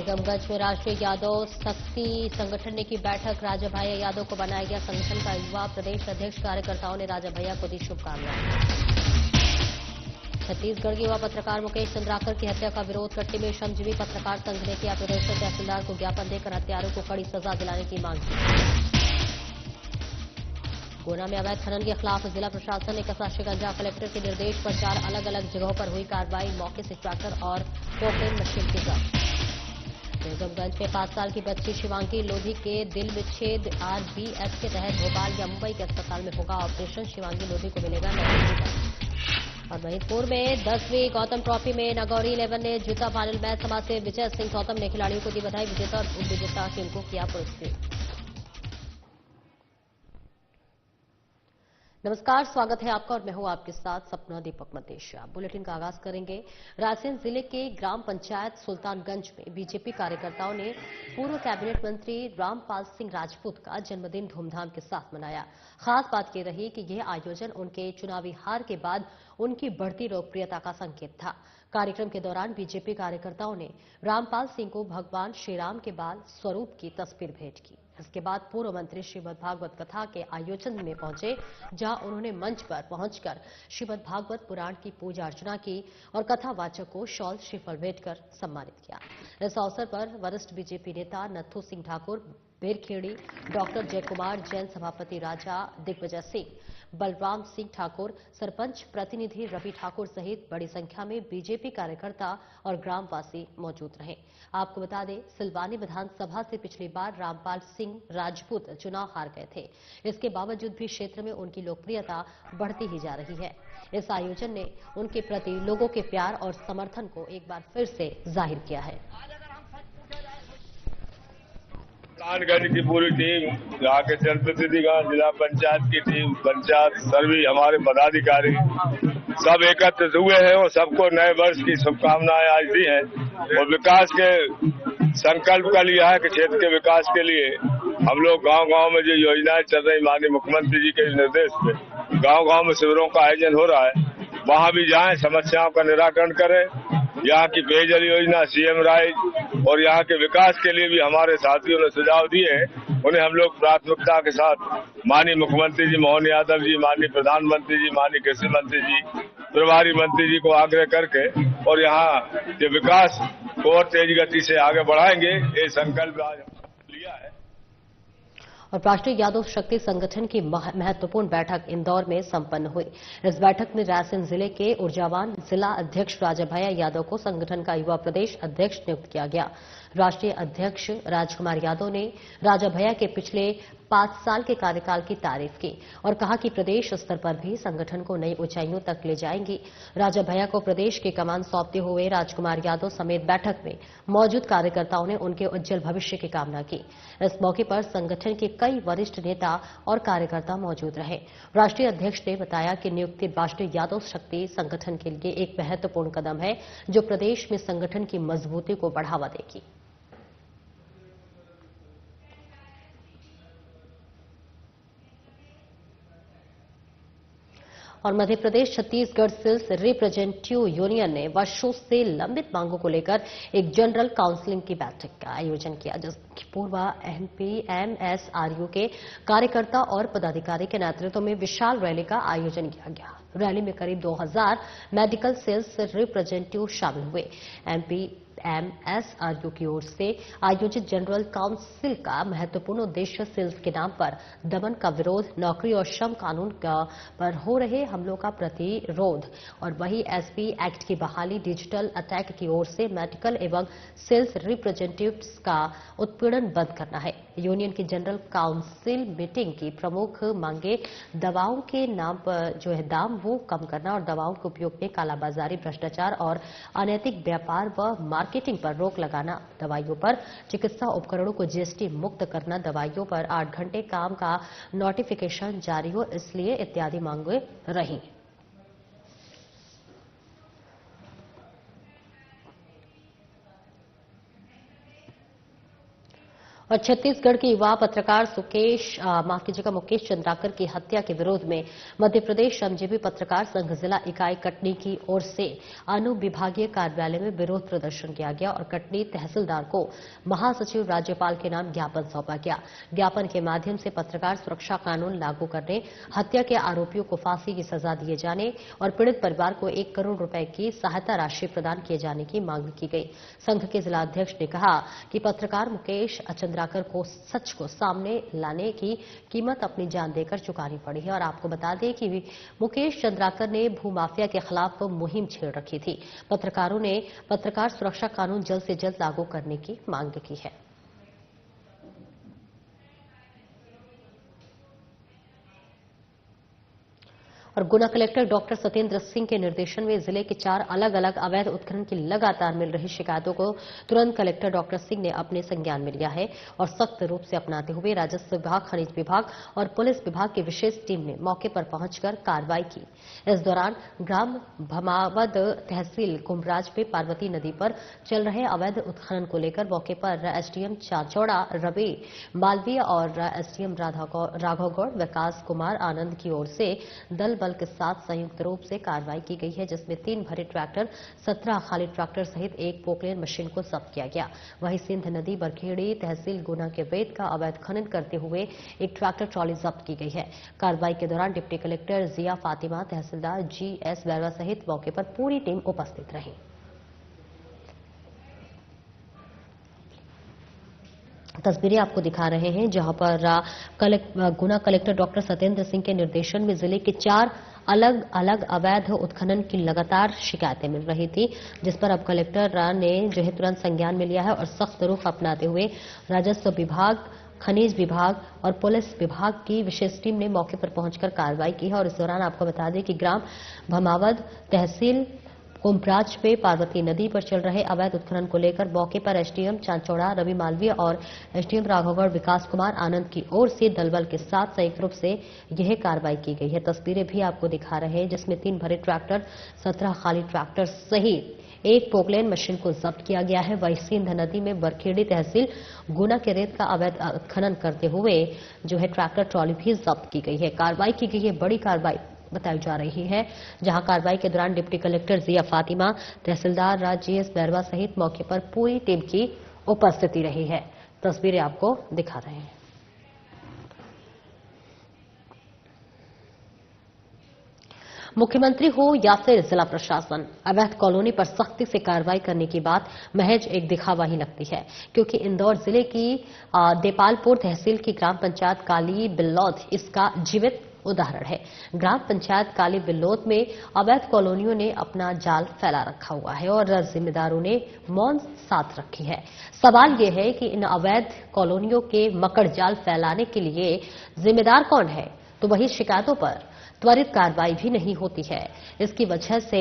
बेगमगंज में राष्ट्रीय यादव शक्ति संगठन ने की बैठक। राजा भैया यादव को बनाया गया संगठन का युवा प्रदेश अध्यक्ष। कार्यकर्ताओं ने राजा भैया को दी शुभकामनाएं। छत्तीसगढ़ के युवा पत्रकार मुकेश चंद्राकर की हत्या का विरोध करते हुए श्रमजीवी पत्रकार संघ ने किया प्रदर्शन। तहसीलदार को ज्ञापन देकर हत्यारों को कड़ी सजा दिलाने की मांग की। गुना में अवैध खनन के खिलाफ जिला प्रशासन ने कसा शिकंजा। कलेक्टर के निर्देश पर 4 अलग अलग जगहों पर हुई कार्रवाई। मौके से ट्रैक्टर और कोकेन मशीन की जब्त। बेगमगंज में 5 साल की बच्ची शिवांगी लोधी के दिल विच्छेद आरबीएस के तहत भोपाल या मुंबई के अस्पताल में होगा ऑपरेशन। शिवांगी लोधी को मिलेगा नौकरी। और महिदपुर में 10वीं गौतम ट्रॉफी में नागौरी 11 ने जूता फाइनल मैच समाप्त से विजय सिंह गौतम ने खिलाड़ियों को दी बधाई। विजेता और उप विजेता टीम को किया पुरस्कृत। नमस्कार, स्वागत है आपका और मैं हूं आपके साथ सपना दीपक मदेशिया। बुलेटिन का आगाज करेंगे। रायसेन जिले के ग्राम पंचायत सुल्तानगंज में बीजेपी कार्यकर्ताओं ने पूर्व कैबिनेट मंत्री रामपाल सिंह राजपूत का जन्मदिन धूमधाम के साथ मनाया। खास बात यह रही कि यह आयोजन उनके चुनावी हार के बाद उनकी बढ़ती लोकप्रियता का संकेत था। कार्यक्रम के दौरान बीजेपी कार्यकर्ताओं ने रामपाल सिंह को भगवान श्रीराम के बाल स्वरूप की तस्वीर भेंट की। इसके बाद पूर्व मंत्री श्रीमद् भागवत कथा के आयोजन में पहुंचे, जहां उन्होंने मंच पर पहुंचकर श्रीमद् भागवत पुराण की पूजा अर्चना की और कथावाचक को शॉल श्रीफल भेंट कर सम्मानित किया। इस अवसर पर वरिष्ठ बीजेपी नेता नत्थू सिंह ठाकुर बेरखेड़ी, डॉक्टर जयकुमार जैन, सभापति राजा दिग्विजय सिंह, बलराम सिंह ठाकुर, सरपंच प्रतिनिधि रवि ठाकुर सहित बड़ी संख्या में बीजेपी कार्यकर्ता और ग्रामवासी मौजूद रहे। आपको बता दें, सिलवानी विधानसभा से पिछली बार रामपाल सिंह राजपूत चुनाव हार गए थे। इसके बावजूद भी क्षेत्र में उनकी लोकप्रियता बढ़ती ही जा रही है। इस आयोजन ने उनके प्रति लोगों के प्यार और समर्थन को एक बार फिर से जाहिर किया है। सुल्तानगंज की पूरी टीम, यहाँ के जनप्रतिनिधिगण, जिला पंचायत की टीम, पंचायत सभी हमारे पदाधिकारी सब एकत्रित हुए हैं और सबको नए वर्ष की शुभकामनाएं आज दी हैं और विकास के संकल्प का लिया है कि क्षेत्र के विकास के लिए हम लोग गांव-गांव में जो योजनाएं चल रही माननीय मुख्यमंत्री जी के निर्देश पे गांव-गांव में शिविरों का आयोजन हो रहा है, वहां भी जाएं, समस्याओं का निराकरण करें। यहाँ की पेयजल योजना, सीएम राइज और यहाँ के विकास के लिए भी हमारे साथियों ने सुझाव दिए हैं। उन्हें हम लोग प्राथमिकता के साथ माननीय मुख्यमंत्री जी मोहन यादव जी, माननीय प्रधानमंत्री जी, माननीय कृषि मंत्री जी, प्रभारी मंत्री जी को आग्रह करके और यहाँ के विकास को और तेज गति से आगे बढ़ाएंगे, ये संकल्प आज लिया है। और राष्ट्रीय यादव शक्ति संगठन की महत्वपूर्ण बैठक इंदौर में संपन्न हुई। इस बैठक में रायसेन जिले के ऊर्जावान जिला अध्यक्ष राजा भैया यादव को संगठन का युवा प्रदेश अध्यक्ष नियुक्त किया गया। राष्ट्रीय अध्यक्ष राजकुमार यादव ने राजा भैया के पिछले 5 साल के कार्यकाल की तारीफ की और कहा कि प्रदेश स्तर पर भी संगठन को नई ऊंचाइयों तक ले जाएंगी। राजा भैया को प्रदेश की कमान सौंपते हुए राजकुमार यादव समेत बैठक में मौजूद कार्यकर्ताओं ने उनके उज्जवल भविष्य की कामना की। इस मौके पर संगठन के कई वरिष्ठ नेता और कार्यकर्ता मौजूद रहे। राष्ट्रीय अध्यक्ष ने बताया कि नियुक्ति राष्ट्रीय यादव शक्ति संगठन के लिए एक महत्वपूर्ण कदम है, जो प्रदेश में संगठन की मजबूती को बढ़ावा देगी। और मध्य प्रदेश छत्तीसगढ़ सिल्स रिप्रेजेंटेटिव यूनियन ने वर्षों से लंबित मांगों को लेकर एक जनरल काउंसिलिंग की बैठक का आयोजन किया, जिसकी पूर्व एमएसआरयू के कार्यकर्ता और पदाधिकारी के नेतृत्व में विशाल रैली का आयोजन किया गया। रैली में करीब 2000 मेडिकल सेल्स रिप्रेजेंटेटिव शामिल हुए। एमएसआरयू की ओर से आयोजित जनरल काउंसिल का महत्वपूर्ण उद्देश्य सेल्स के नाम पर दमन का विरोध, नौकरी और श्रम कानून पर हो रहे हमलों का प्रतिरोध और वही एसपी एक्ट की बहाली, डिजिटल अटैक की ओर से मेडिकल एवं सेल्स रिप्रेजेंटेटिव्स का उत्पीड़न बंद करना है। यूनियन की जनरल काउंसिल मीटिंग की प्रमुख मांगे दवाओं के नाम पर जो है दाम वो कम करना और दवाओं के उपयोग में कालाबाजारी, भ्रष्टाचार और अनैतिक व्यापार व मार्केटिंग पर रोक लगाना, दवाइयों पर चिकित्सा उपकरणों को जीएसटी मुक्त करना, दवाइयों पर 8 घंटे काम का नोटिफिकेशन जारी हो, इसलिए इत्यादि मांगे रही। और छत्तीसगढ़ के युवा पत्रकार मुकेश चंद्राकर की हत्या के विरोध में मध्य प्रदेश श्रमजीवी पत्रकार संघ जिला इकाई कटनी की ओर से अनुविभागीय कार्यालय में विरोध प्रदर्शन किया गया और कटनी तहसीलदार को महासचिव राज्यपाल के नाम ज्ञापन सौंपा गया। ज्ञापन के माध्यम से पत्रकार सुरक्षा कानून लागू करने, हत्या के आरोपियों को फांसी की सजा दिए जाने और पीड़ित परिवार को 1 करोड़ रुपए की सहायता राशि प्रदान किए जाने की मांग की गई। संघ के जिला अध्यक्ष ने कहा कि पत्रकार मुकेश चंद्राकर को सच को सामने लाने की कीमत अपनी जान देकर चुकानी पड़ी है। और आपको बता दें कि मुकेश चंद्राकर ने भूमाफिया के खिलाफ मुहिम छेड़ रखी थी। पत्रकारों ने पत्रकार सुरक्षा कानून जल्द से जल्द लागू करने की मांग की है। और गुना कलेक्टर डॉक्टर सत्येंद्र सिंह के निर्देशन में जिले के 4 अलग अलग अवैध उत्खनन की लगातार मिल रही शिकायतों को तुरंत कलेक्टर डॉक्टर सिंह ने अपने संज्ञान में लिया है और सख्त रूप से अपनाते हुए राजस्व विभाग, खनिज विभाग और पुलिस विभाग की विशेष टीम ने मौके पर पहुंचकर कार्रवाई की। इस दौरान ग्राम भमावद तहसील कुंभराज में पार्वती नदी पर चल रहे अवैध उत्खनन को लेकर मौके पर एसडीएम चाचौड़ा रवि मालवीय और एसडीएम राघवगौड़ विकास कुमार आनंद की ओर से दल के साथ संयुक्त रूप से कार्रवाई की गई है, जिसमें 3 भरे ट्रैक्टर, 17 खाली ट्रैक्टर सहित 1 पोकलेन मशीन को जब्त किया गया। वहीं सिंध नदी बरखेड़ी तहसील गुना के वेद का अवैध खनन करते हुए एक ट्रैक्टर ट्रॉली जब्त की गई है। कार्रवाई के दौरान डिप्टी कलेक्टर जिया फातिमा, तहसीलदार जीएस बैरवा सहित मौके पर पूरी टीम उपस्थित रही। तस्वीरें आपको दिखा रहे हैं जहां पर गुना कलेक्टर डॉक्टर सत्येंद्र सिंह के निर्देशन में जिले के 4 अलग अलग अवैध उत्खनन की लगातार शिकायतें मिल रही थी, जिस पर अब कलेक्टर ने जो है तुरंत संज्ञान में लिया है और सख्त रुख अपनाते हुए राजस्व विभाग, खनिज विभाग और पुलिस विभाग की विशेष टीम ने मौके पर पहुंचकर कार्रवाई की है। और इस दौरान आपको बता दें कि ग्राम भमावद तहसील कुंभराज पे पार्वती नदी पर चल रहे अवैध उत्खनन को लेकर मौके पर एसडीएम चांचौड़ा रवि मालवीय और एसडीएम राघवगढ़ विकास कुमार आनंद की ओर से दलबल के साथ संयुक्त रूप से यह कार्रवाई की गई है। तस्वीरें भी आपको दिखा रहे हैं जिसमें 3 भरे ट्रैक्टर, 17 खाली ट्रैक्टर सहित 1 पोकलेन मशीन को जब्त किया गया है। वहीं सिंध नदी में बरखेड़ी तहसील गुना के रेत का अवैध उत्खनन करते हुए जो है ट्रैक्टर ट्रॉली भी जब्त की गई है। कार्रवाई की गई है, बड़ी कार्रवाई बताई जा रही है, जहां कार्रवाई के दौरान डिप्टी कलेक्टर जिया फातिमा, तहसीलदार जीएस बैरवा सहित मौके पर पूरी टीम की उपस्थिति रही है। तस्वीरें आपको दिखा रहे हैं। मुख्यमंत्री हो या फिर जिला प्रशासन, अवैध कॉलोनी पर सख्ती से कार्रवाई करने की बात महज एक दिखावा ही लगती है, क्योंकि इंदौर जिले की देपालपुर तहसील की ग्राम पंचायत काली बिल्लौद इसका जीवित उदाहरण है। ग्राम पंचायत काली बिल्लौद में अवैध कॉलोनियों ने अपना जाल फैला रखा हुआ है और जिम्मेदारों ने मौन साथ रखी है। सवाल यह है कि इन अवैध कॉलोनियों के मकड़ जाल फैलाने के लिए जिम्मेदार कौन है, तो वही शिकायतों पर त्वरित कार्रवाई भी नहीं होती है। इसकी वजह से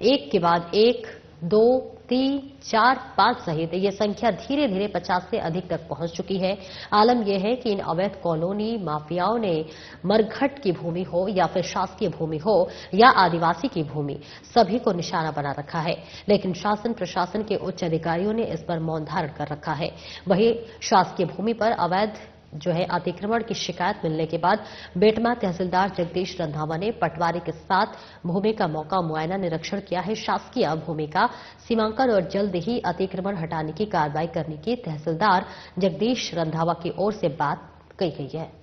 एक के बाद एक, 2, 3, 4, 5 सहित ये संख्या धीरे धीरे 50 से अधिक तक पहुंच चुकी है। आलम यह है कि इन अवैध कॉलोनी माफियाओं ने मरघट की भूमि हो या फिर शासकीय भूमि हो या आदिवासी की भूमि, सभी को निशाना बना रखा है। लेकिन शासन प्रशासन के उच्च अधिकारियों ने इस पर मौन धारण कर रखा है। वहीं शासकीय भूमि पर अवैध जो है अतिक्रमण की शिकायत मिलने के बाद बेटमा तहसीलदार जगदीश रंधावा ने पटवारी के साथ भूमि का मौका मुआयना निरीक्षण किया है। शासकीय भूमि का सीमांकन और जल्द ही अतिक्रमण हटाने की कार्रवाई करने की तहसीलदार जगदीश रंधावा की ओर से बात कही गई है।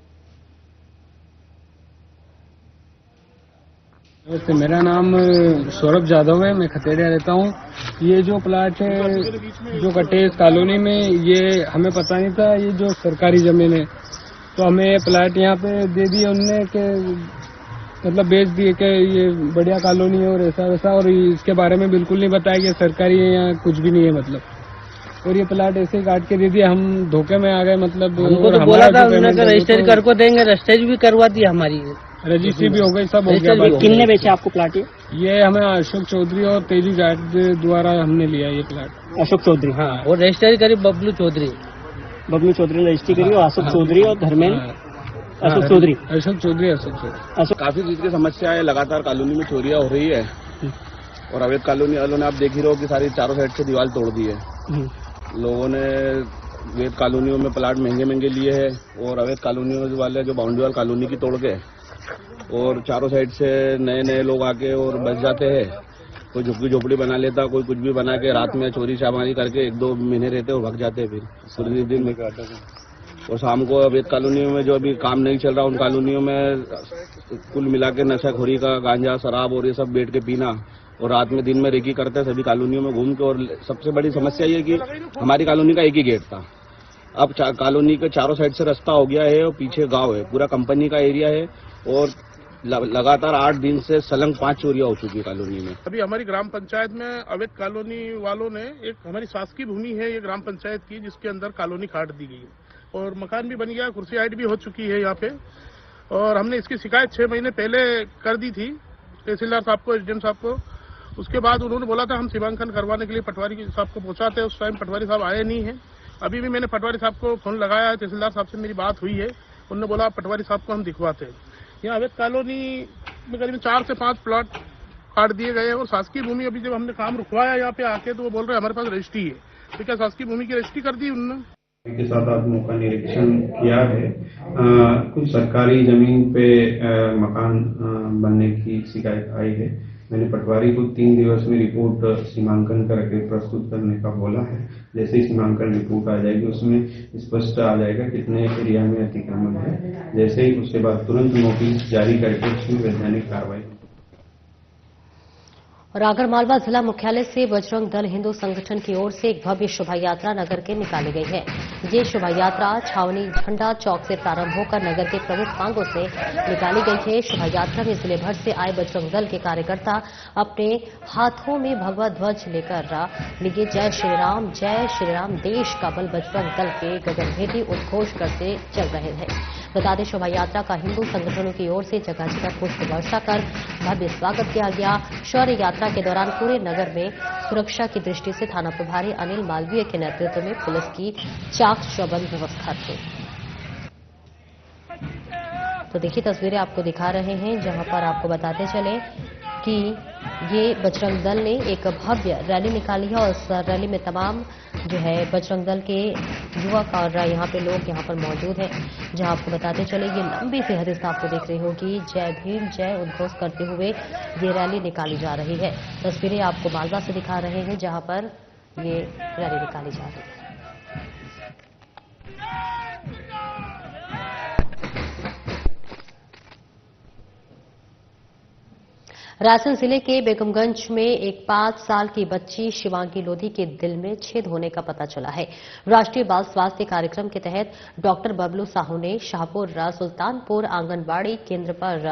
मेरा नाम सौरभ यादव है, मैं खतेरिया रहता हूँ। ये जो प्लाट है जो कटे इस कॉलोनी में, ये हमें पता नहीं था, ये जो सरकारी जमीन है, तो हमें ये प्लाट यहाँ पे दे दिए उनने के मतलब बेच दिए कि ये बढ़िया कॉलोनी है और ऐसा वैसा, और इसके बारे में बिल्कुल नहीं बताया कि सरकारी है या कुछ भी नहीं है मतलब। और ये प्लाट ऐसे ही काट के दे दिया, हम धोखे में आ गए। मतलब हमको तो बोला था उन्होंने रजिस्ट्री कर को देंगे, रजिस्ट्री भी करवा दी हमारी, रजिस्ट्री भी हो गई, सब हो गया। किसने बेचा आपको प्लाट? ये हमें अशोक चौधरी और तेजू जाट द्वारा हमने लिया ये प्लाट। अशोक चौधरी, हाँ, और रजिस्ट्री करी बबलू चौधरी ने रजिस्ट्री करी, और अशोक चौधरी और धर्मेंद्र अशोक चौधरी। काफी चीज की समस्या है, लगातार कॉलोनी में चोरियां हो रही है और अवैध कॉलोनी वालों ने आप देख ही रहो कि सारी चारों साइड से दीवार तोड़ दी है। लोगों ने अवैध कॉलोनियों में प्लाट महंगे लिए हैं और अवैध कॉलोनियों वाले जो बाउंड्री वाल कॉलोनी की तोड़ के और चारों साइड से नए लोग आके और बस जाते हैं। कोई झुग्गी झोपड़ी बना लेता, कोई कुछ भी बना के रात में चोरी चामारी करके 1-2 महीने रहते और भाग जाते हैं। फिर पूरे दिन में और शाम को अवैध कॉलोनियों में जो अभी काम नहीं चल रहा उन कॉलोनियों में कुल मिला के नशाखोरी का गांजा शराब और ये सब बैठ के पीना और रात में दिन में रेकी करते हैं सभी कॉलोनियों में घूम के। और सबसे बड़ी समस्या ये कि हमारी कॉलोनी का एक ही गेट था, अब कॉलोनी के चारों साइड से रास्ता हो गया है और पीछे गांव है, पूरा कंपनी का एरिया है और लगातार 8 दिन से सलंग 5 चोरियां हो चुकी है कॉलोनी में। अभी हमारी ग्राम पंचायत में अवैध कॉलोनी वालों ने एक हमारी शासकीय भूमि है ये ग्राम पंचायत की, जिसके अंदर कॉलोनी काट दी गई और मकान भी बन गया, कुर्सी हाइट भी हो चुकी है यहाँ पे। और हमने इसकी शिकायत 6 महीने पहले कर दी थी तहसीलदार साहब को, एसडीएम साहब को। उसके बाद उन्होंने बोला था हम सीमांकन करवाने के लिए पटवारी साहब को पहुंचाते हैं। उस टाइम पटवारी साहब आए नहीं है। अभी भी मैंने पटवारी साहब को फोन लगाया है, तहसीलदार साहब से मेरी बात हुई है, उन्होंने बोला पटवारी साहब को हम दिखवाते हैं। यहाँ अवैध कॉलोनी में करीब 4 से 5 प्लॉट काट दिए गए हैं और शासकीय भूमि अभी जब हमने काम रुकवाया यहाँ पे आके तो वो बोल रहे हैं हमारे पास रजिस्ट्री है। तो क्या शासकीय भूमि की रजिस्ट्री कर दी उन्होंने? के साथ आदमियों का निरीक्षण किया है। कुछ सरकारी जमीन पे मकान बनने की शिकायत आई है। मैंने पटवारी को 3 दिवस में रिपोर्ट सीमांकन करके प्रस्तुत करने का बोला है। जैसे ही सीमांकन रिपोर्ट आ जाएगी उसमें स्पष्ट आ जाएगा कितने एरिया में अतिक्रमण है। जैसे ही उसके बाद तुरंत नोटिस जारी करके उसमें वैधानिक कार्रवाई। और आगरमालवा जिला मुख्यालय से बजरंग दल हिंदू संगठन की ओर से एक भव्य शोभा यात्रा नगर के निकाली गई है। ये शोभा यात्रा छावनी झंडा चौक से प्रारंभ होकर नगर के प्रमुख मार्गों से निकाली गई है। शोभा यात्रा में जिले भर से आए बजरंग दल के कार्यकर्ता अपने हाथों में भगवा ध्वज लेकर लिए जय श्री राम देश का बल बजरंग दल के गगनभेदी उद्घोष करते चल रहे हैं। बता दें शोभा यात्रा का हिंदू संगठनों की ओर से जगह जगह पुष्प वर्षा कर भव्य स्वागत किया गया। शौर्य यात्रा के दौरान पूरे नगर में सुरक्षा की दृष्टि से थाना प्रभारी अनिल मालवीय के नेतृत्व में पुलिस की चाक चौबंद व्यवस्था थी। तो देखिए तस्वीरें आपको दिखा रहे हैं जहां पर आपको बताते चले कि ये बजरंग दल ने एक भव्य रैली निकाली है और इस रैली में तमाम जो है बजरंग दल के युवक और यहाँ पे लोग यहाँ पर मौजूद हैं। जहां आपको बताते चले ये लंबी फहरिस्त आपको देख रही होगी, जय भीम जय उद्घोष करते हुए ये रैली निकाली जा रही है। तस्वीरें आपको मालवा से दिखा रहे हैं जहां पर ये रैली निकाली जा रही है। रायसेन जिले के बेगमगंज में एक 5 साल की बच्ची शिवांगी लोधी के दिल में छेद होने का पता चला है। राष्ट्रीय बाल स्वास्थ्य कार्यक्रम के तहत डॉक्टर बबलू साहू ने शाहपुर सुल्तानपुर आंगनबाड़ी केंद्र पर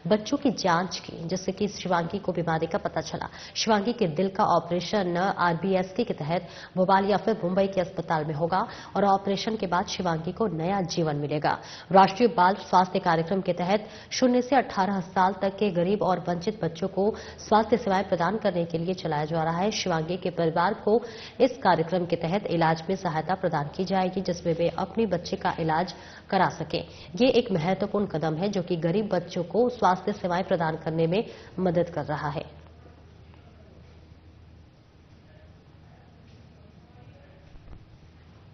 बच्चों की जांच की, जिससे कि शिवांगी को बीमारी का पता चला। शिवांगी के दिल का ऑपरेशन आरबीएसके के तहत भोपाल या फिर मुंबई के अस्पताल में होगा और ऑपरेशन के बाद शिवांगी को नया जीवन मिलेगा। राष्ट्रीय बाल स्वास्थ्य कार्यक्रम के तहत 0 से 18 साल तक के गरीब और वंचित बच्चों को स्वास्थ्य सेवाएं प्रदान करने के लिए चलाया जा रहा है। शिवांगी के परिवार को इस कार्यक्रम के तहत इलाज में सहायता प्रदान की जाएगी, जिसमें वे अपने बच्चे का इलाज करा सकें। ये एक महत्वपूर्ण कदम है जो कि गरीब बच्चों को स्वास्थ्य सेवाएं प्रदान करने में मदद कर रहा है।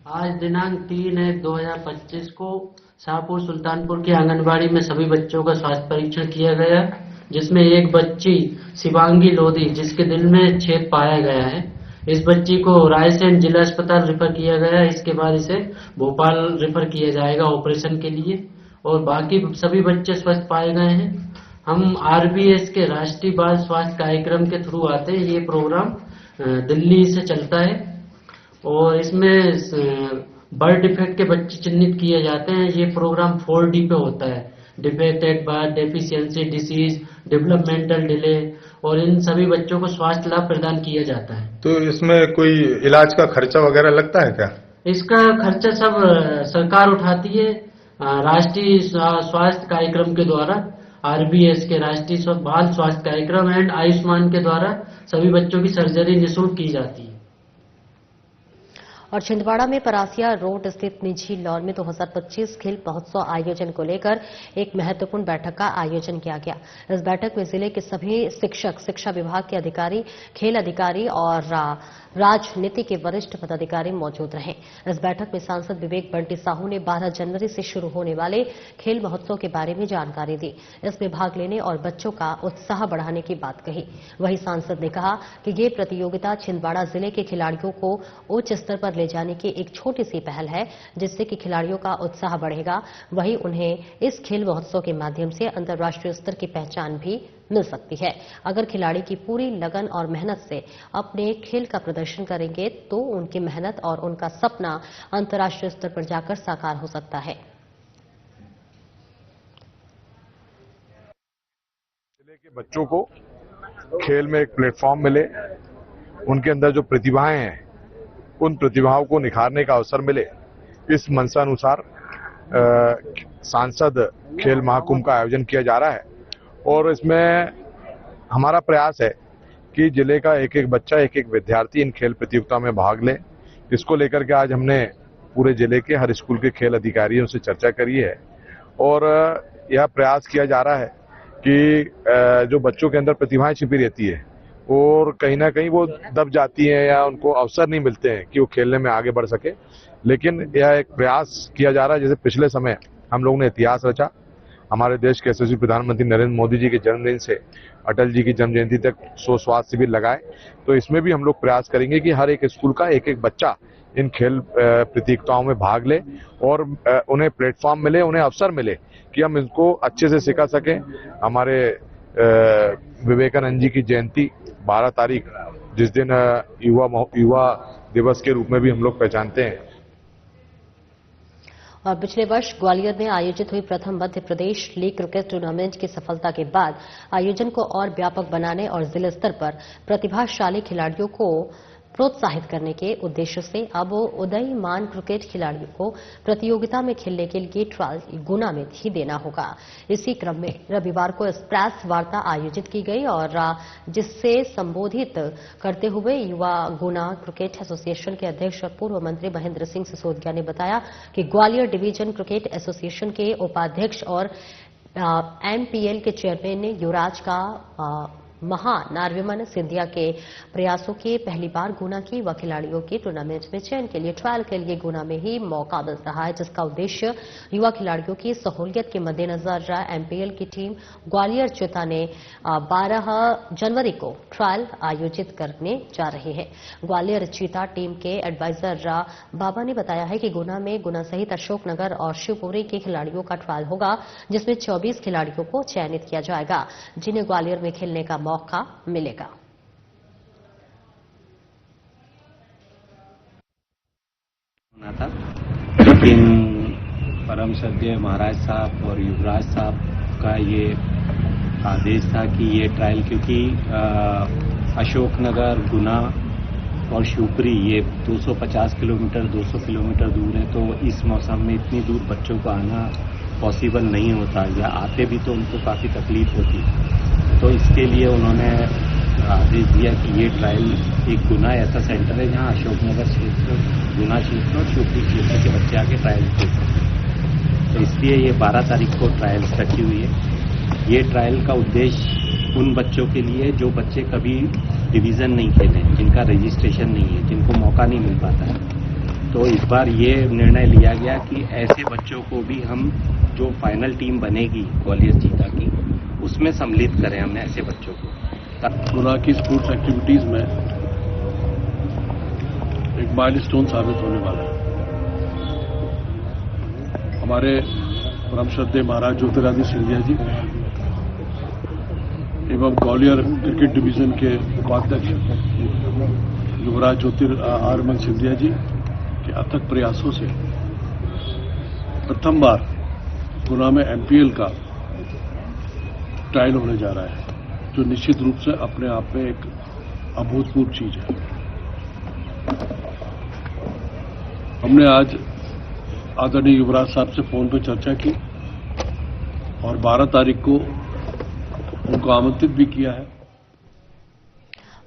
आज दिनांक 3/1/2025 को शाहपुर सुल्तानपुर की आंगनबाड़ी में सभी बच्चों का स्वास्थ्य परीक्षण किया गया, जिसमें एक बच्ची शिवांगी लोधी जिसके दिल में छेद पाया गया है। इस बच्ची को रायसेन जिला अस्पताल रेफर किया गया। इसके बाद इसे भोपाल रेफर किया जाएगा ऑपरेशन के लिए और बाकी सभी बच्चे स्वस्थ पाए गए हैं। हम आरबीएस के राष्ट्रीय बाल स्वास्थ्य कार्यक्रम के थ्रू आते हैं। ये प्रोग्राम दिल्ली से चलता है और इसमें बर्थ डिफेक्ट के बच्चे चिन्हित किए जाते हैं। ये प्रोग्राम 4D पे होता है, defected birth, deficiency disease, developmental delay, और इन सभी बच्चों को स्वास्थ्य लाभ प्रदान किया जाता है। तो इसमें कोई इलाज का खर्चा वगैरह लगता है क्या? इसका खर्चा सब सरकार उठाती है राष्ट्रीय स्वास्थ्य कार्यक्रम के द्वारा। आरबीएस के राष्ट्रीय बाल स्वास्थ्य कार्यक्रम एंड आयुष्मान के द्वारा सभी बच्चों की सर्जरी निःशुल्क की जाती है। और छिंदवाड़ा में परासिया रोड स्थित निजी लॉन में 2025 खेल महोत्सव आयोजन को लेकर एक महत्वपूर्ण बैठक का आयोजन किया गया। इस बैठक में जिले के सभी शिक्षक, शिक्षा विभाग के अधिकारी, खेल अधिकारी और राजनीति के वरिष्ठ पदाधिकारी मौजूद रहे। इस बैठक में सांसद विवेक बंटी साहू ने 12 जनवरी से शुरू होने वाले खेल महोत्सव के बारे में जानकारी दी। इसमें भाग लेने और बच्चों का उत्साह बढ़ाने की बात कही। वहीं सांसद ने कहा कि ये प्रतियोगिता छिंदवाड़ा जिले के खिलाड़ियों को उच्च स्तर पर ले जाने की एक छोटी सी पहल है, जिससे कि खिलाड़ियों का उत्साह बढ़ेगा। वहीं उन्हें इस खेल महोत्सव के माध्यम से अंतर्राष्ट्रीय स्तर की पहचान भी मिल सकती है। अगर खिलाड़ी की पूरी लगन और मेहनत से अपने खेल का प्रदर्शन करेंगे तो उनकी मेहनत और उनका सपना अंतर्राष्ट्रीय स्तर पर जाकर साकार हो सकता है। जिले के बच्चों को खेल में एक प्लेटफॉर्म मिले, उनके अंदर जो प्रतिभाएं हैं उन प्रतिभाओं को निखारने का अवसर मिले, इस मंशानुसार सांसद खेल महाकुंभ का आयोजन किया जा रहा है। और इसमें हमारा प्रयास है कि जिले का एक एक बच्चा, एक एक विद्यार्थी इन खेल प्रतियोगिता में भाग ले। इसको लेकर के आज हमने पूरे जिले के हर स्कूल के खेल अधिकारियों से चर्चा करी है और यह प्रयास किया जा रहा है कि जो बच्चों के अंदर प्रतिभाएं छिपी रहती है और कहीं ना कहीं वो दब जाती हैं या उनको अवसर नहीं मिलते हैं कि वो खेलने में आगे बढ़ सके, लेकिन यह एक प्रयास किया जा रहा है। जैसे पिछले समय हम लोगों ने इतिहास रचा, हमारे देश के यशस्वी प्रधानमंत्री नरेंद्र मोदी जी के जन्मदिन से अटल जी की जन्म जयंती तक 100 स्वास्थ्य शिविर लगाए, तो इसमें भी हम लोग प्रयास करेंगे कि हर एक स्कूल का एक एक बच्चा इन खेल प्रतियोगिताओं में भाग ले और उन्हें प्लेटफॉर्म मिले, उन्हें अवसर मिले कि हम इनको अच्छे से सिखा सकें। हमारे विवेकानंद जी की जयंती 12 तारीख, जिस दिन युवा दिवस के रूप में भी हम लोग पहचानते हैं। और पिछले वर्ष ग्वालियर में आयोजित हुई प्रथम Madhya Pradesh league cricket tournament की सफलता के बाद आयोजन को और व्यापक बनाने और जिला स्तर पर प्रतिभाशाली खिलाड़ियों को प्रोत्साहित करने के उद्देश्य से अब उदयमान क्रिकेट खिलाड़ियों को प्रतियोगिता में खेलने के लिए ट्रायल गुना में ही देना होगा। इसी क्रम में रविवार को प्रेस वार्ता आयोजित की गई और जिससे संबोधित करते हुए युवा गुना क्रिकेट एसोसिएशन के अध्यक्ष और पूर्व मंत्री महेंद्र सिंह सिसोदिया ने बताया कि ग्वालियर डिवीजन क्रिकेट एसोसिएशन के उपाध्यक्ष और एमपीएल के चेयरमैन ने युवराज का महानारविमन सिंधिया के प्रयासों के पहली बार गुना की युवा खिलाड़ियों के टूर्नामेंट में चयन के लिए ट्रायल के लिए गुना में ही मौका मिल रहा है, जिसका उद्देश्य युवा खिलाड़ियों की सहूलियत के मद्देनजर एमपीएल की टीम ग्वालियर चीता ने 12 जनवरी को ट्रायल आयोजित करने जा रही है। ग्वालियर चीता टीम के एडवाइजर बाबा ने बताया है कि गुना में गुना सहित अशोकनगर और शिवपुरी के खिलाड़ियों का ट्रायल होगा, जिसमें 24 खिलाड़ियों को चयनित किया जाएगा, जिन्हें ग्वालियर में खेलने का मौका मिलेगा। था, लेकिन परम श्रद्धेय महाराज साहब और युवराज साहब का ये आदेश था कि ये ट्रायल, क्योंकि अशोकनगर, गुना और शिवपुरी ये 250 किलोमीटर 200 किलोमीटर दूर है, तो इस मौसम में इतनी दूर बच्चों को आना पॉसिबल नहीं होता, या आते भी तो उनको काफ़ी तकलीफ होती। तो इसके लिए उन्होंने आदेश दिया कि ये ट्रायल एक गुना ऐसा सेंटर है जहां अशोकनगर क्षेत्र, गुना क्षेत्र और शिवपुरी क्षेत्र के बच्चे आके ट्रायल खेल सकते हैं। तो इसलिए ये 12 तारीख को ट्रायल रखी हुई है। ये ट्रायल का उद्देश्य उन बच्चों के लिए जो बच्चे कभी डिवीज़न नहीं खेले, जिनका रजिस्ट्रेशन नहीं है, जिनको मौका नहीं मिल पाता है। तो इस बार ये निर्णय लिया गया कि ऐसे बच्चों को भी हम, जो फाइनल टीम बनेगी ग्वालियर चीता की, उसमें सम्मिलित करें हम ऐसे बच्चों को। गुना की स्पोर्ट्स एक्टिविटीज में एक माइलस्टोन साबित होने वाला है। हमारे परम श्रद्धेय महाराज ज्योतिरादित्य सिंधिया जी एवं ग्वालियर क्रिकेट डिवीजन के उपाध्यक्ष युवराज ज्योतिरादित्य सिंधिया जी के अथक प्रयासों से प्रथम बार गुना में एमपीएल का ट्रायल होने जा रहा है, जो निश्चित रूप से अपने आप में एक अभूतपूर्व चीज है। हमने आज आदरणीय युवराज साहब से फोन पर चर्चा की और 12 तारीख को उनको आमंत्रित भी किया है।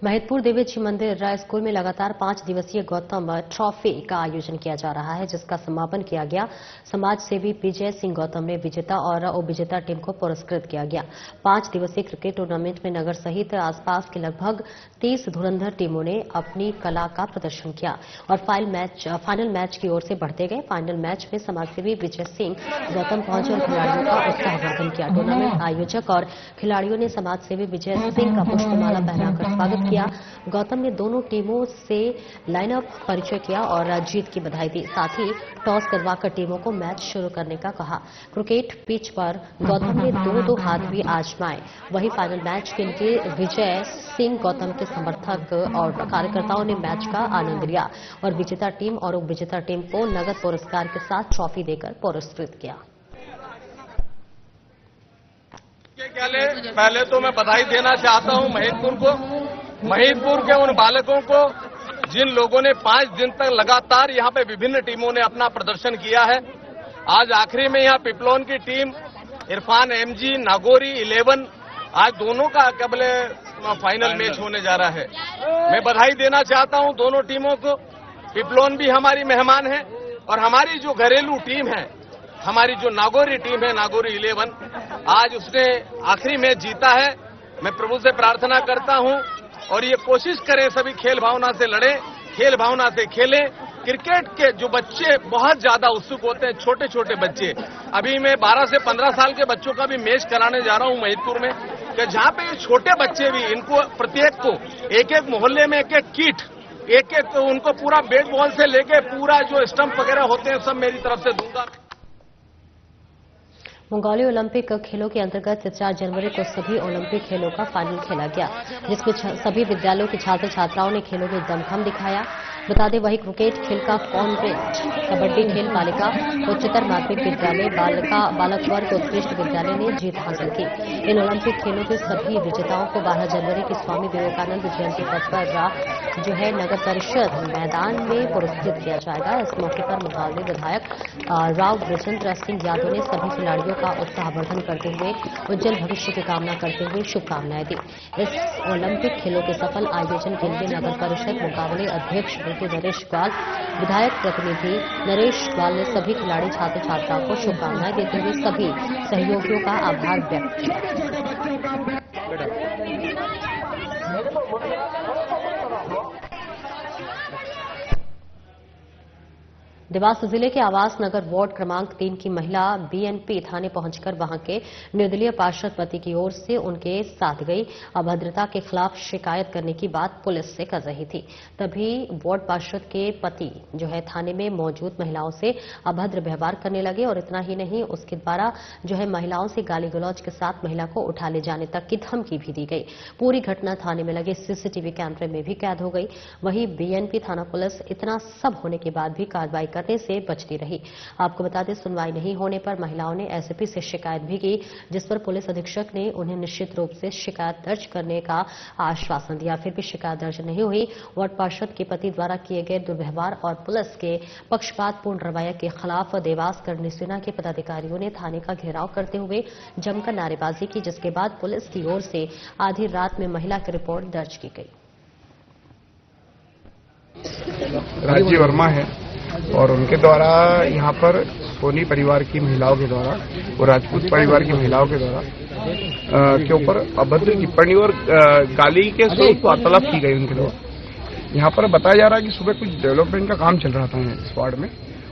महिदपुर देवी जी मंदिर स्कूल में लगातार 5 दिवसीय गौतम ट्रॉफी का आयोजन किया जा रहा है, जिसका समापन किया गया। समाज सेवी विजय सिंह गौतम ने विजेता और उपविजेता टीम को पुरस्कृत किया गया। 5 दिवसीय क्रिकेट टूर्नामेंट में नगर सहित आसपास की लगभग 30 धुरंधर टीमों ने अपनी कला का प्रदर्शन किया और फाइनल मैच की ओर से बढ़ते गए। फाइनल मैच में समाजसेवी विजय सिंह गौतम पहुंचे और खिलाड़ियों का उत्साहवर्धन किया। टूर्नामेंट आयोजक और खिलाड़ियों ने समाजसेवी विजय सिंह का पुष्पमाला पहनाकर स्वागत किया। गौतम ने दोनों टीमों से लाइनअप परिचय किया और जीत की बधाई दी। साथ ही टॉस करवाकर टीमों को मैच शुरू करने का कहा। क्रिकेट पिच पर गौतम ने दो हाथ भी आजमाए। वहीं फाइनल मैच के लिए विजय सिंह गौतम के समर्थक और कार्यकर्ताओं ने मैच का आनंद लिया और विजेता टीम और उपविजेता टीम को नगद पुरस्कार के साथ ट्रॉफी देकर पुरस्कृत किया। पहले तो मैं बधाई देना चाहता हूं महिदपुर के उन बालकों को जिन लोगों ने 5 दिन तक लगातार यहां पे विभिन्न टीमों ने अपना प्रदर्शन किया है। आज आखिरी में यहां पिपलोन की टीम इरफान एमजी नागौरी 11 आज दोनों का कबले फाइनल मैच होने जा रहा है। मैं बधाई देना चाहता हूं दोनों टीमों को। पिपलोन भी हमारी मेहमान है और हमारी जो घरेलू टीम है, हमारी जो नागौरी टीम है नागौरी 11 आज उसने आखिरी मैच जीता है। मैं प्रभु से प्रार्थना करता हूं और ये कोशिश करें सभी खेल भावना से लड़ें, खेल भावना से खेलें। क्रिकेट के जो बच्चे बहुत ज्यादा उत्सुक होते हैं, छोटे छोटे बच्चे, अभी मैं 12 से 15 साल के बच्चों का भी मैच कराने जा रहा हूं महिदपुर में, कि जहां पे ये छोटे बच्चे भी इनको प्रत्येक को एक मोहल्ले में एक किट, एक उनको पूरा बैट बॉल से लेके पूरा जो स्टंप वगैरह होते हैं सब मेरी तरफ से दूंगा। मंगोलिया ओलंपिक खेलों के अंतर्गत 4 जनवरी को सभी ओलंपिक खेलों का फाइनल खेला गया, जिसमें सभी विद्यालयों के छात्र छात्राओं ने खेलों में दमखम दिखाया। बता दें वही क्रिकेट खेल का कॉन्वेंट, कबड्डी खेल बालिका उच्चतर माध्यमिक विद्यालय, बालक वर्ग उत्कृष्ट विद्यालय ने जीत हासिल की। इन ओलंपिक खेलों के सभी विजेताओं को 12 जनवरी की स्वामी विवेकानंद जयंती पर जो है नगर परिषद मैदान में पुरस्कृत किया जाएगा। इस मौके पर मुकाबले विधायक राव ब्रजेंद्र सिंह यादव ने सभी खिलाड़ियों का उत्साहवर्धन करते हुए उज्जवल भविष्य की कामना करते हुए शुभकामनाएं दी। इस ओलंपिक खेलों के सफल आयोजन के लिए नगर परिषद मुकाबले अध्यक्ष नरेश ग्वाल, विधायक प्रतिनिधि नरेश ग्वाल ने सभी खिलाड़ी छात्र छात्राओं को शुभकामनाएं देते हुए सभी सहयोगियों का आभार व्यक्त किया। देवास जिले के आवास नगर वार्ड क्रमांक 3 की महिला बीएनपी थाने पहुंचकर वहां के निर्दलीय पार्षद पति की ओर से उनके साथ गई अभद्रता के खिलाफ शिकायत करने की बात पुलिस से कर रही थी। तभी वार्ड पार्षद के पति जो है थाने में मौजूद महिलाओं से अभद्र व्यवहार करने लगे और इतना ही नहीं उसके द्वारा जो है महिलाओं से गाली गलौज के साथ महिला को उठा ले जाने तक की धमकी भी दी गई। पूरी घटना थाने में लगे सीसीटीवी कैमरे में भी कैद हो गई। वहीं बीएनपी थाना पुलिस इतना सब होने के बाद भी कार्रवाई करने से बचती रही। आपको बता दें सुनवाई नहीं होने पर महिलाओं ने एसपी से शिकायत भी की, जिस पर पुलिस अधीक्षक ने उन्हें निश्चित रूप से शिकायत दर्ज करने का आश्वासन दिया। फिर भी शिकायत दर्ज नहीं हुई। वार्ड पार्षद के पति द्वारा किए गए दुर्व्यवहार और पुलिस के पक्षपातपूर्ण रवैया के खिलाफ देवास करनी सेना के पदाधिकारियों ने थाने का घेराव करते हुए जमकर नारेबाजी की, जिसके बाद पुलिस की ओर से आधी रात में महिला की रिपोर्ट दर्ज की गई। राजीव वर्मा है और उनके द्वारा यहाँ पर सोनी परिवार की महिलाओं के द्वारा और राजपूत परिवार की महिलाओं के द्वारा के ऊपर अभद्र टिप्पणी और गाली के स्वरूप वार्तालाप की गई उनके द्वारा। यहाँ पर बताया जा रहा है कि सुबह कुछ डेवलपमेंट का काम चल रहा था इस वार्ड में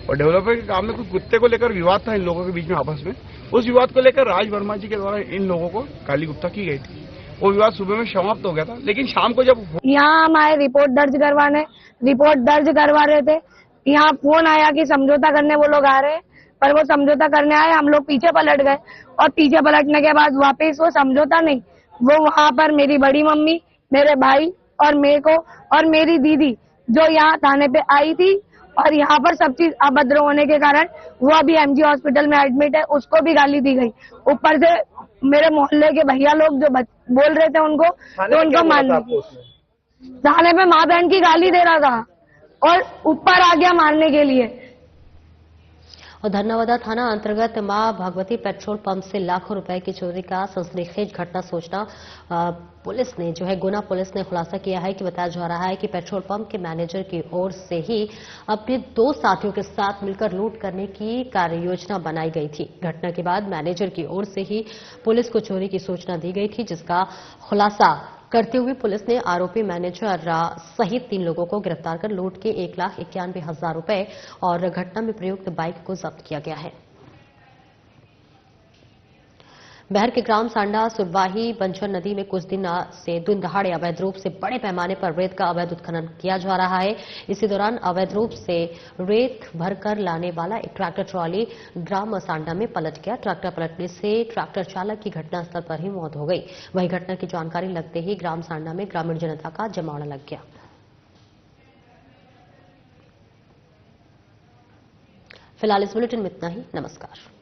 और डेवलपमेंट के काम में कुछ कुत्ते को लेकर विवाद था इन लोगों के बीच में आपस में। उस विवाद को लेकर राज वर्मा जी के द्वारा इन लोगों को गाली गुप्ता की गई थी। वो विवाद सुबह में समाप्त हो गया था, लेकिन शाम को जब यहाँ हमारे रिपोर्ट दर्ज करवा रहे थे, यहाँ फोन आया कि समझौता करने वो लोग आ रहे हैं, पर वो समझौता करने आए, हम लोग पीछे पलट गए और पीछे पलटने के बाद वापस वो समझौता नहीं, वो वहाँ पर मेरी बड़ी मम्मी, मेरे भाई और मेरे को और मेरी दीदी जो यहाँ थाने पे आई थी और यहाँ पर सब चीज अभद्र होने के कारण वो अभी एमजी हॉस्पिटल में एडमिट है, उसको भी गाली दी गई। ऊपर से मेरे मोहल्ले के भैया लोग जो बोल रहे थे उनको, तो उनको मान थाने पे माँ बहन की गाली दे रहा था और ऊपर आ गया मारने के लिए। और धन्नावादा थाना अंतर्गत मां भगवती पेट्रोल पंप से लाखों रुपए की चोरी का सनसनीखेज घटना सूचना पुलिस ने गुना पुलिस ने खुलासा किया है कि बताया जा रहा है कि पेट्रोल पंप के मैनेजर की ओर से ही अपने 2 साथियों के साथ मिलकर लूट करने की कार्य योजना बनाई गई थी। घटना के बाद मैनेजर की ओर से ही पुलिस को चोरी की सूचना दी गई थी, जिसका खुलासा करते हुए पुलिस ने आरोपी मैनेजर सहित 3 लोगों को गिरफ्तार कर लूट के 1,91,000 रुपए और घटना में प्रयुक्त बाइक को जब्त किया गया है। बहर के ग्राम सांडा सुरवाही बंजर नदी में कुछ दिन से दिन दहाड़े अवैध रूप से बड़े पैमाने पर रेत का अवैध उत्खनन किया जा रहा है। इसी दौरान अवैध रूप से रेत भरकर लाने वाला एक ट्रैक्टर ट्रॉली ग्राम सांडा में पलट गया। ट्रैक्टर पलटने से ट्रैक्टर चालक की घटनास्थल पर ही मौत हो गई। वहीं घटना की जानकारी लगते ही ग्राम सांडा में ग्रामीण जनता का जमावड़ा लग गया। फिलहाल इस बुलेटिन में इतना ही। नमस्कार।